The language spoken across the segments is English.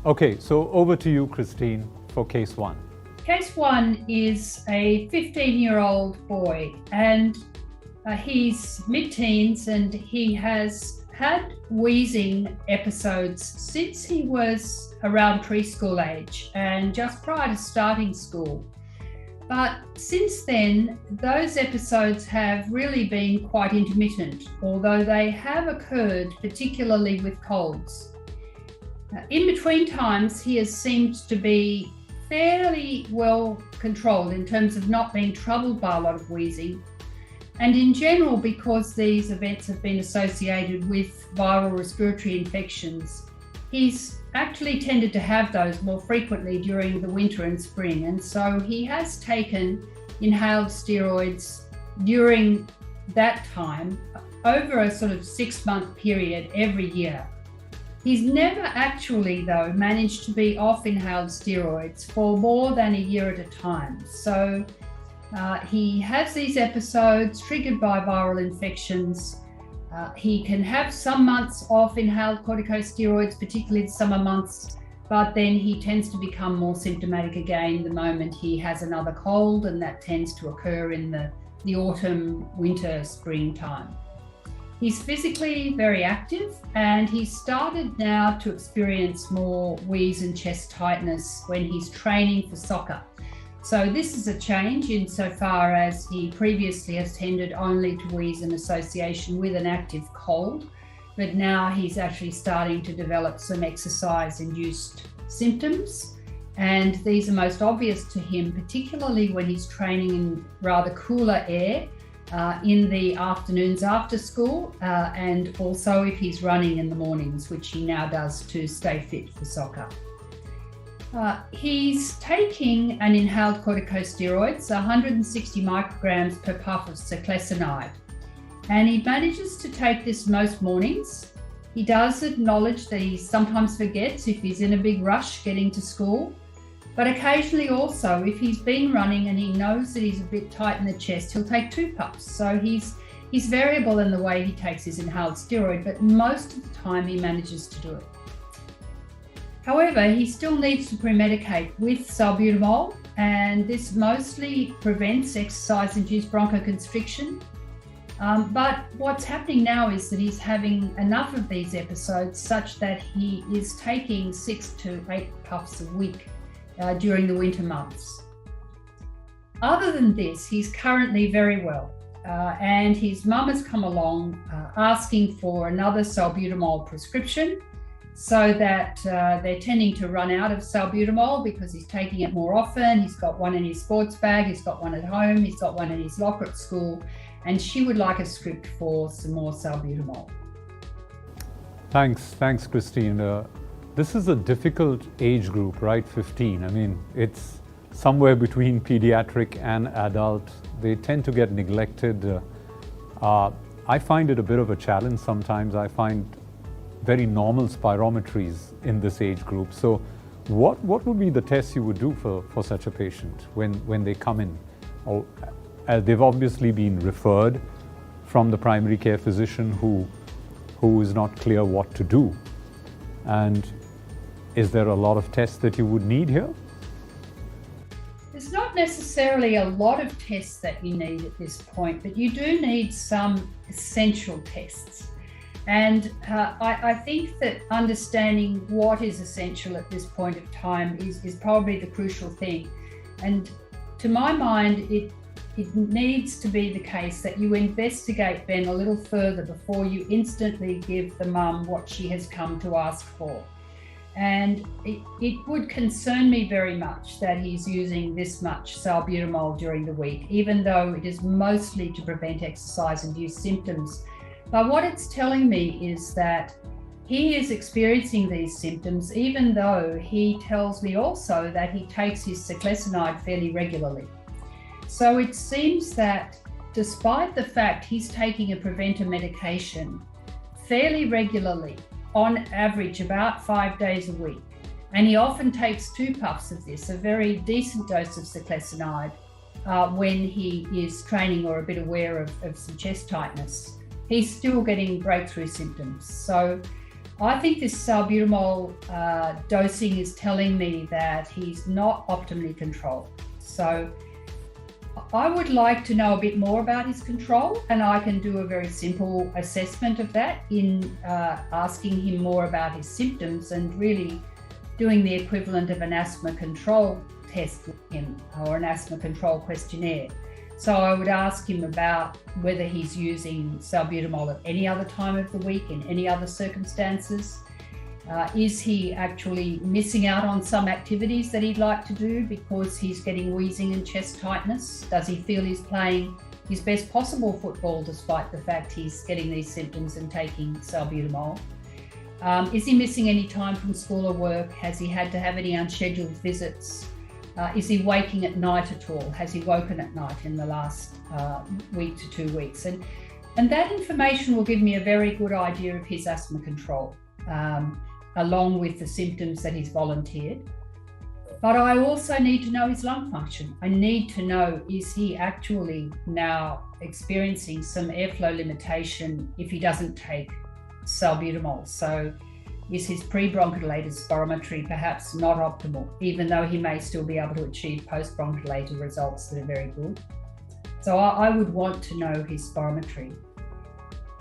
Okay, so over to you, Christine, for case one. Case one is a 15-year-old boy, and he's mid-teens, and he has had wheezing episodes since he was around preschool age and just prior to starting school. But since then, those episodes have really been quite intermittent, although they have occurred particularly with colds. In between times, he has seemed to be fairly well controlled in terms of not being troubled by a lot of wheezing. And in general, because these events have been associated with viral respiratory infections, he's actually tended to have those more frequently during the winter and spring. And so he has taken inhaled steroids during that time over a sort of 6-month period every year. He's never actually, though, managed to be off inhaled steroids for more than a year at a time. So he has these episodes triggered by viral infections. He can have some months off inhaled corticosteroids, particularly the summer months, but then he tends to become more symptomatic again the moment he has another cold, and that tends to occur in the autumn, winter, spring time. He's physically very active, and he started now to experience more wheeze and chest tightness when he's training for soccer. So this is a change insofar as he previously has tended only to wheeze in association with an active cold, but now he's actually starting to develop some exercise-induced symptoms. And these are most obvious to him, particularly when he's training in rather cooler air in the afternoons after school, and also if he's running in the mornings, which he now does to stay fit for soccer. He's taking an inhaled corticosteroids, 160 micrograms per puff of seclesinide, and he manages to take this most mornings. He does acknowledge that he sometimes forgets if he's in a big rush getting to school, but occasionally also, if he's been running and he knows that he's a bit tight in the chest, he'll take 2 puffs. So he's variable in the way he takes his inhaled steroid, but most of the time he manages to do it. However, he still needs to premedicate with salbutamol, and this mostly prevents exercise-induced bronchoconstriction. But what's happening now is that he's having enough of these episodes such that he is taking 6 to 8 puffs a week during the winter months. Other than this, he's currently very well, and his mum has come along asking for another salbutamol prescription, so that they're tending to run out of salbutamol because he's taking it more often. He's got one in his sports bag, he's got one at home, he's got one in his locker at school, and she would like a script for some more salbutamol. Thanks, Christine. This is a difficult age group, right? 15. I mean, it's somewhere between pediatric and adult. They tend to get neglected. I find it a bit of a challenge sometimes. I find very normal spirometries in this age group. So what would be the tests you would do for such a patient when they come in? Or, they've obviously been referred from the primary care physician who is not clear what to do. And is there a lot of tests that you would need here? There's not necessarily a lot of tests that you need at this point, but you do need some essential tests. And I think that understanding what is essential at this point of time is probably the crucial thing. And to my mind, it needs to be the case that you investigate Ben a little further before you instantly give the mum what she has come to ask for. And it would concern me very much that he's using this much salbutamol during the week, even though it is mostly to prevent exercise-induced symptoms. But what it's telling me is that he is experiencing these symptoms, even though he tells me also that he takes his seclesinide fairly regularly. So it seems that despite the fact he's taking a preventer medication fairly regularly, on average about 5 days a week, and he often takes 2 puffs of this, a very decent dose of seclesinide, when he is training or a bit aware of some chest tightness, he's still getting breakthrough symptoms. So I think this salbutamol dosing is telling me that he's not optimally controlled. So I would like to know a bit more about his control, and I can do a very simple assessment of that in asking him more about his symptoms and really doing the equivalent of an asthma control test with him, or an asthma control questionnaire. So I would ask him about whether he's using salbutamol at any other time of the week, in any other circumstances. Is he actually missing out on some activities that he'd like to do because he's getting wheezing and chest tightness? Does he feel he's playing his best possible football despite the fact he's getting these symptoms and taking salbutamol? Is he missing any time from school or work? Has he had to have any unscheduled visits? Is he waking at night at all? Has he woken at night in the last week to 2 weeks? And that information will give me a very good idea of his asthma control, along with the symptoms that he's volunteered. But I also need to know his lung function. I need to know, is he actually now experiencing some airflow limitation if he doesn't take salbutamol? So is his pre-bronchodilator spirometry perhaps not optimal, even though he may still be able to achieve post-bronchodilator results that are very good? So I would want to know his spirometry.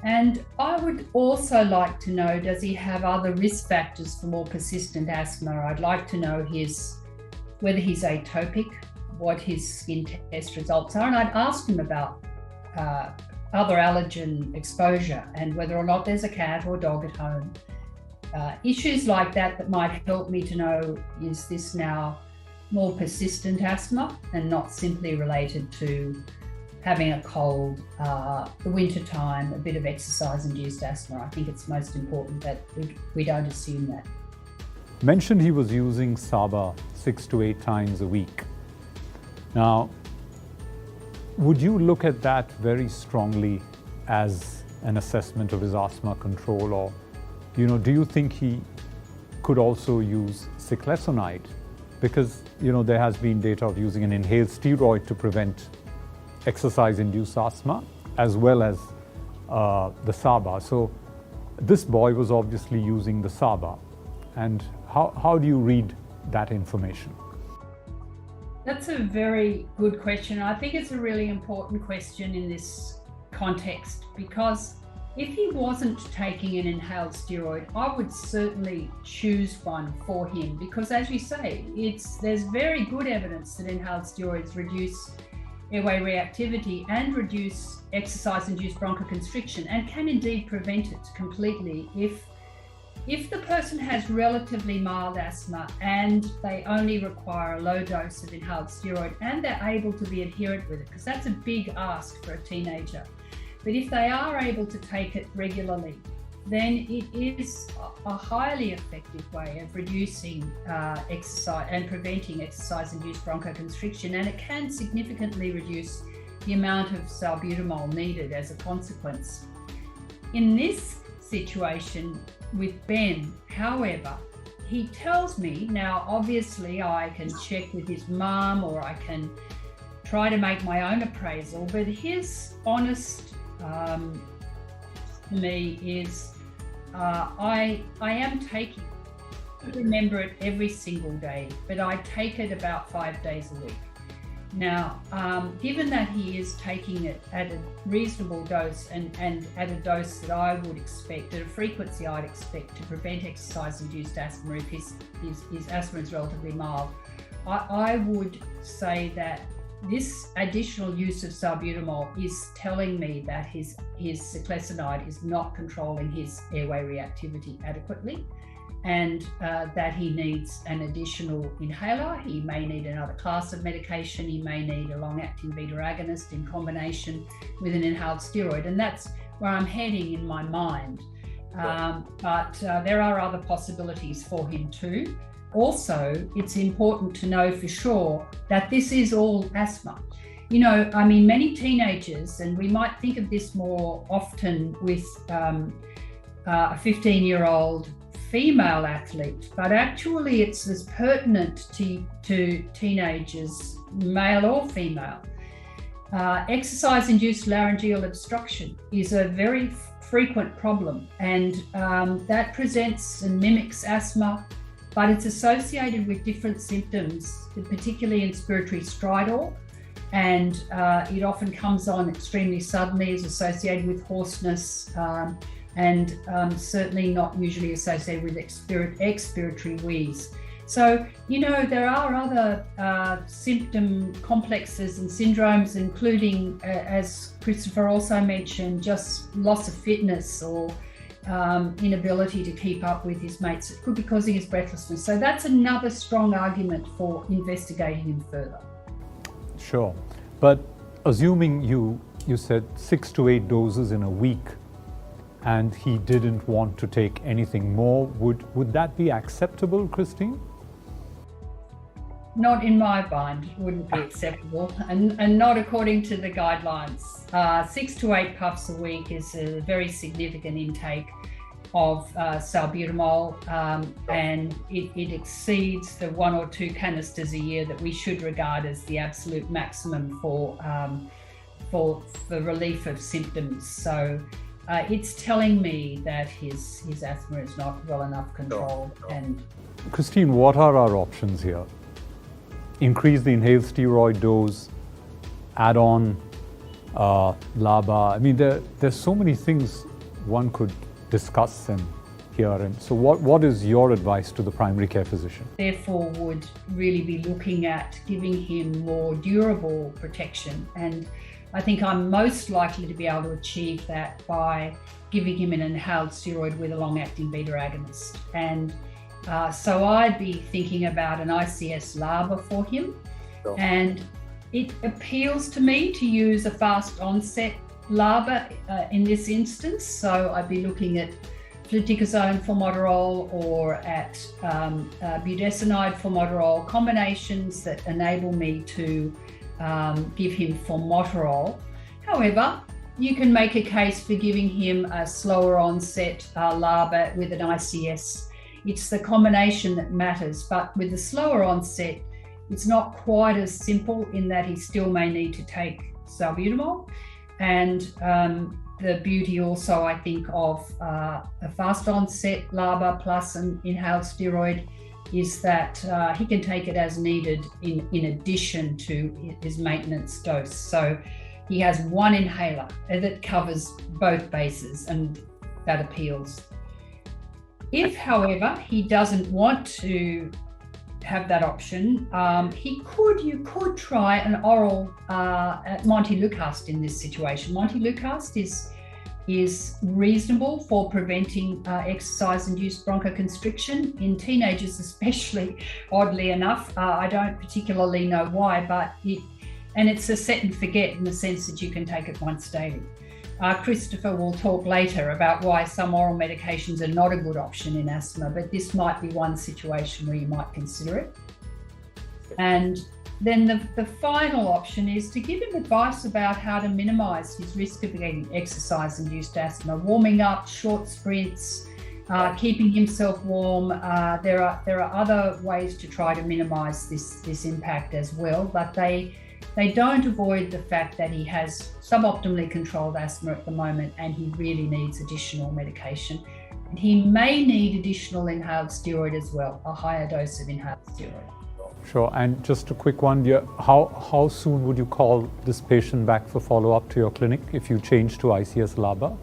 And I would also like to know, does he have other risk factors for more persistent asthma? I'd like to know whether he's atopic, what his skin test results are, and I'd ask him about other allergen exposure and whether or not there's a cat or dog at home. Issues like that might help me to know, is this now more persistent asthma and not simply related to having a cold, the winter time, a bit of exercise-induced asthma. I think it's most important that we don't assume that. Mentioned he was using SABA 6 to 8 times a week. Now, would you look at that very strongly as an assessment of his asthma control, or do you think he could also use cyclesonide? Because there has been data of using an inhaled steroid to prevent exercise-induced asthma, as well as the SABA. So this boy was obviously using the SABA. And how do you read that information? That's a very good question. I think it's a really important question in this context, because if he wasn't taking an inhaled steroid, I would certainly choose one for him, because as you say, there's very good evidence that inhaled steroids reduce airway reactivity and reduce exercise-induced bronchoconstriction, and can indeed prevent it completely if the person has relatively mild asthma and they only require a low dose of inhaled steroid and they're able to be adherent with it, because that's a big ask for a teenager. But if they are able to take it regularly, then it is a highly effective way of reducing exercise and preventing exercise-induced bronchoconstriction, and it can significantly reduce the amount of salbutamol needed as a consequence. In this situation with Ben, however, he tells me, now obviously I can check with his mum or I can try to make my own appraisal, but his honest to me is I am taking, I don't remember it every single day, but I take it about 5 days a week. Now, given that he is taking it at a reasonable dose and at a dose that I would expect, at a frequency I'd expect to prevent exercise-induced asthma if his asthma is relatively mild, I would say that this additional use of salbutamol is telling me that his cyclesonide is not controlling his airway reactivity adequately, and that he needs an additional inhaler. He may need another class of medication. He may need a long-acting beta agonist in combination with an inhaled steroid, and that's where I'm heading in my mind. But there are other possibilities for him too. Also, it's important to know for sure that this is all asthma. Many teenagers, and we might think of this more often with a 15-year-old female athlete, but actually it's as pertinent to teenagers, male or female. Exercise-induced laryngeal obstruction is a very frequent problem, and that presents and mimics asthma, but it's associated with different symptoms, particularly in inspiratory stridor, and it often comes on extremely suddenly, is associated with hoarseness, and certainly not usually associated with expiratory wheeze. So, there are other symptom complexes and syndromes, including, as Christopher also mentioned, just loss of fitness or inability to keep up with his mates. It could be causing his breathlessness. So that's another strong argument for investigating him further. Sure. But assuming you said 6 to 8 doses in a week, and he didn't want to take anything more, would that be acceptable, Christine? Not in my mind, it wouldn't be acceptable, and not according to the guidelines. 6 to 8 puffs a week is a very significant intake of salbutamol, and it exceeds the 1 or 2 canisters a year that we should regard as the absolute maximum for the relief of symptoms. So it's telling me that his asthma is not well enough controlled. And Christine, what are our options here? Increase the inhaled steroid dose, add on LABA. I mean, there's so many things one could discuss and hear. And so what is your advice to the primary care physician? Therefore, would really be looking at giving him more durable protection. And I think I'm most likely to be able to achieve that by giving him an inhaled steroid with a long-acting beta agonist. And so I'd be thinking about an ICS LABA for him. Sure. And it appeals to me to use a fast onset LABA in this instance. So I'd be looking at fluticasone formoterol or at budesonide formoterol, combinations that enable me to give him formoterol. However, you can make a case for giving him a slower onset LABA with an ICS. It's the combination that matters, but with the slower onset, it's not quite as simple in that he still may need to take salbutamol. And the beauty also, I think, of a fast onset LABA plus an inhaled steroid is that he can take it as needed in addition to his maintenance dose. So he has one inhaler that covers both bases, and that appeals. If, however, he doesn't want to have that option, you could try an oral montelukast in this situation. Montelukast is reasonable for preventing exercise-induced bronchoconstriction in teenagers, especially. Oddly enough, I don't particularly know why, but it's a set and forget in the sense that you can take it once daily. Christopher will talk later about why some oral medications are not a good option in asthma, but this might be one situation where you might consider it. And then the final option is to give him advice about how to minimize his risk of getting exercise-induced asthma, warming up, short sprints, keeping himself warm. There are other ways to try to minimize this impact as well, but they don't avoid the fact that he has suboptimally controlled asthma at the moment and he really needs additional medication. And he may need additional inhaled steroid as well, a higher dose of inhaled steroid. Sure. And just a quick one, how soon would you call this patient back for follow-up to your clinic if you change to ICS LABA?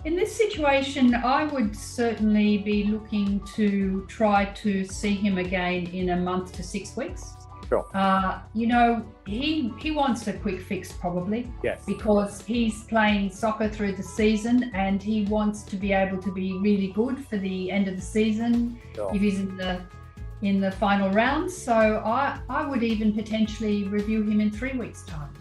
In this situation, I would certainly be looking to try to see him again in a month to 6 weeks. Sure. He wants a quick fix probably. Yes. Because he's playing soccer through the season and he wants to be able to be really good for the end of the season. Sure. If he's in the final round. So I would even potentially review him in 3 weeks' time.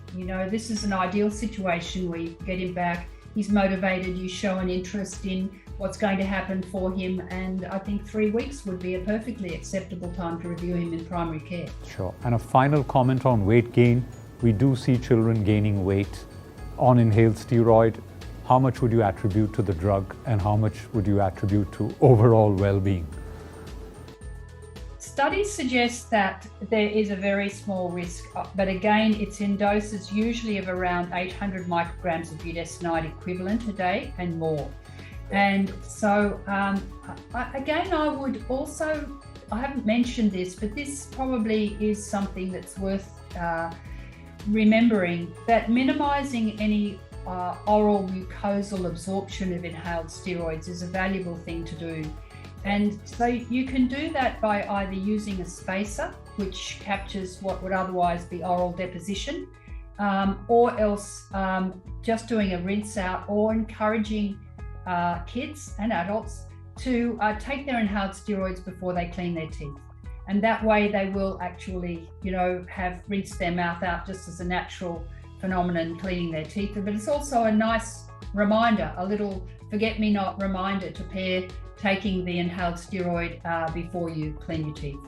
This is an ideal situation where you get him back, he's motivated, you show an interest in what's going to happen for him, and I think 3 weeks would be a perfectly acceptable time to review him in primary care. Sure. And a final comment on weight gain. We do see children gaining weight on inhaled steroid. How much would you attribute to the drug and how much would you attribute to overall well-being? studies suggest that there is a very small risk, but again, it's in doses usually of around 800 micrograms of budesonide equivalent a day and more. And so, again, I would also, I haven't mentioned this, but this probably is something that's worth remembering, that minimizing any oral mucosal absorption of inhaled steroids is a valuable thing to do. And so you can do that by either using a spacer, which captures what would otherwise be oral deposition, or else just doing a rinse out, or encouraging kids and adults to take their inhaled steroids before they clean their teeth. And that way they will actually, have rinsed their mouth out just as a natural phenomenon, cleaning their teeth. But it's also a nice reminder, a little forget-me-not reminder to pair taking the inhaled steroid before you clean your teeth.